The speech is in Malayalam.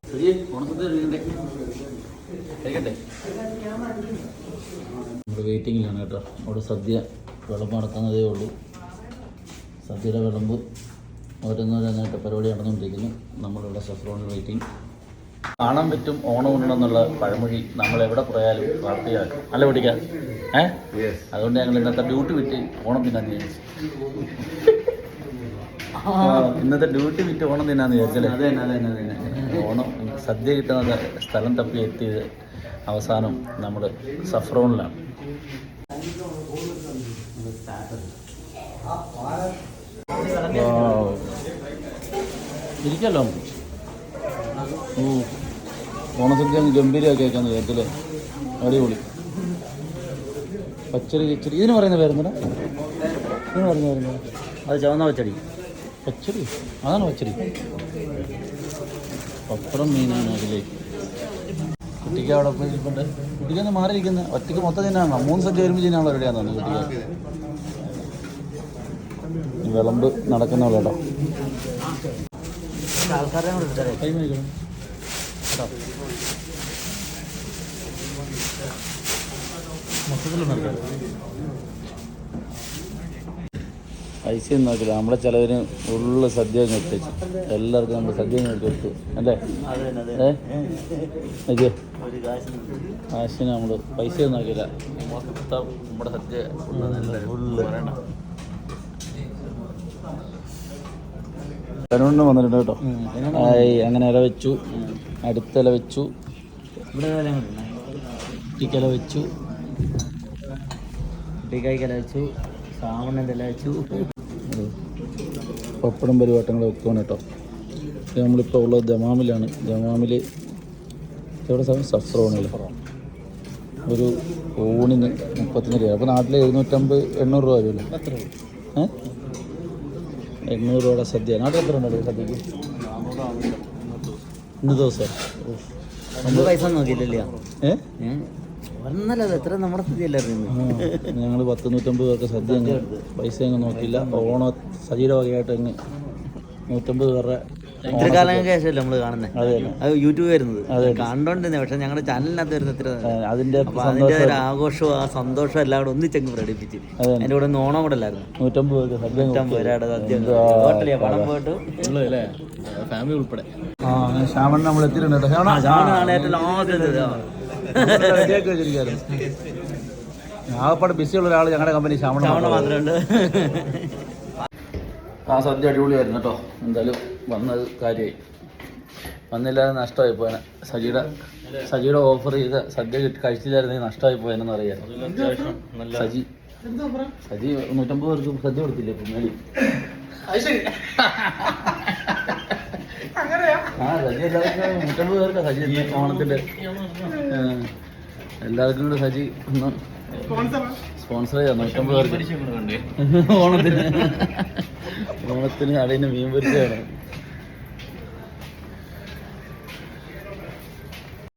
നമ്മുടെ വെയിറ്റിങ്ങിലാണ് കേട്ടോ. അവിടെ സദ്യ വിളമ്പ് നടക്കുന്നതേ ഉള്ളൂ. സദ്യയുടെ വിളമ്പ് ഓരോന്നോരോന്നായിട്ട് പരിപാടി നടന്നുകൊണ്ടിരിക്കുന്നു. നമ്മളിവിടെ സഫ്രോണിൽ വെയിറ്റിംഗ്. കാണാൻ പറ്റും ഓണം ഉണ്ടെന്നുള്ള പഴമൊഴി നമ്മൾ എവിടെ പോയാലും പ്രാർത്ഥിക്കാം അല്ല പിടിക്കാം. അതുകൊണ്ട് ഞങ്ങൾ ഇന്നത്തെ ഡ്യൂട്ടി വിറ്റ് ഓണം തിന്നാന്ന് വിചാരിച്ചു. ഇന്നത്തെ ഡ്യൂട്ടി വിറ്റ് ഓണം തിന്നാന്ന് വിചാരിച്ചല്ലേ? അതെ ഓണം സദ്യ കിട്ടുന്ന സ്ഥലം തപ്പി എത്തിയത് അവസാനം നമ്മൾ സഫ്രോണിലാണ്. ഇരിക്കല്ലോ ഓണസദ്യ ഗംഭീരമൊക്കെ ആക്കാന്ന് വിചാരിച്ചല്ലേ? അടിപൊളി. പച്ചടി കിച്ചടി ഇതിന് പറയുന്ന പേരെന്താ? ഇതിന് പറയുന്ന പേരെന്താ? അത് ചുവന്ന പച്ചടി. പച്ചടി അതാണ് പച്ചടി. പപ്പടം മീനാണ് അതിലേ. കുട്ടിക്ക് അവിടെ പോയി ഇരിപ്പുണ്ട്. കുട്ടിക്കൊന്ന് മാറിയിരിക്കുന്നത് ഒറ്റയ്ക്ക് മൊത്തം തിന്നാണോ? 3 സദ്യ വരുമ്പോൾ തിന്നാണല്ലോ റെഡിയാന്ന് തോന്നുന്നു കുട്ടിക്ക്. വിളമ്പ് നടക്കുന്നുള്ളൂ കേട്ടോ. ആൾക്കാരെ കൈ മേടിക്കണം. മൊത്തത്തിൽ നടക്കാം. പൈസ ഒന്നും നോക്കില്ല. നമ്മുടെ ചിലവിന് ഫുള്ള് സദ്യ എത്തിച്ചു. എല്ലാവർക്കും നമ്മൾ സദ്യ കൊടുത്തു അല്ലേ? അതെ കാശിന് നമ്മൾ പൈസ ഒന്നും നോക്കില്ല. മൊത്തം നമ്മുടെ സദ്യ ഫുള്ള് പറയണ്ട. കനോണിന് വന്നിട്ടുണ്ട് കേട്ടോ. അങ്ങനെ ഇല വെച്ചു, അടുത്ത ഇല വെച്ചു, കുട്ടിക്കല വെച്ചു, കുട്ടിക്കായ്ക്കല വെച്ചു, സാമണ്ണൻ്റെ ഇല വെച്ചു. പപ്പടം പരിപാട്ടങ്ങൾ വെക്കുകയാണ് കേട്ടോ. നമ്മളിപ്പോൾ ഉള്ളത് ദമാമിലാണ്. ദമാമിൽ എവിടെ സ്ഥലം? സഫ്രോണിൽ. ഒരു ഊണിന് 35 രൂപ. അപ്പോൾ നാട്ടിൽ 750-800 രൂപ വരുമല്ലോ. 800 രൂപയുടെ സദ്യ. നാട്ടിൽ എത്ര ഉണ്ടോ സദ്യക്ക്? ഇന്ന് ദിവസം പൈസ നോക്കിയില്ലല്ലോ. എത്ര നമ്മുടെ സദ്യ അല്ലായിരുന്നു. ഞങ്ങൾ 100-150 പേർക്ക് സദ്യ പൈസ അങ്ങ് നോക്കിയില്ല. ഓണ സദ്യയുടെ വകയായിട്ട് അങ്ങ് 150 പേരുടെ കാലങ്ങൾക്ക് ശേഷമല്ലേ നമ്മൾ കാണുന്നത്. അത് യൂട്യൂബ് വരുന്നത് കണ്ടോണ്ടിരുന്നത്. പക്ഷെ ഞങ്ങളുടെ ചാനലിനകത്ത് വരുന്ന അതിന്റെ ആഘോഷവും ആ സന്തോഷവും എല്ലാം കൂടെ ഒന്നിച്ചങ്ങ് പ്രകടിപ്പിച്ച് അതിന്റെ കൂടെ ഓണം കൂടെ അല്ലായിരുന്നു. 150 പേരുടെ സദ്യ പണം പോയിട്ട് ഫാമിലി ഉൾപ്പെടെ. ശ്യാമൺ നമ്മൾ എത്തിയിട്ടുണ്ട്. ആകപ്പാട് ബിസിയുള്ള ഒരാൾ ഞങ്ങളുടെ കമ്പനി ശ്യാമൺ മാത്രമുണ്ട്. ആ സദ്യ അടിപൊളിയായിരുന്നു കേട്ടോ. എന്തായാലും വന്നത് കാര്യമായി. വന്നില്ലാതെ നഷ്ടമായി പോയനെ. സജിയുടെ ഓഫർ ചെയ്ത സദ്യ കഴിച്ചില്ലായിരുന്നെങ്കിൽ നഷ്ടമായി പോയെന്ന് അറിയാം. സജി 150 പേർക്ക് സദ്യ കൊടുത്തില്ലേ ഇപ്പം മേലി? സജി എല്ലാവർക്കും 150 പേർക്കാ സജി ഓണത്തിൻ്റെ. എല്ലാവർക്കും കൂടെ സജി ഒന്ന് സ്പോൺസർ ചെയ്യാം. 150 പേർക്ക് ഓണത്തിന് അടയിന് മീൻ പൊരിച്ചാണ്.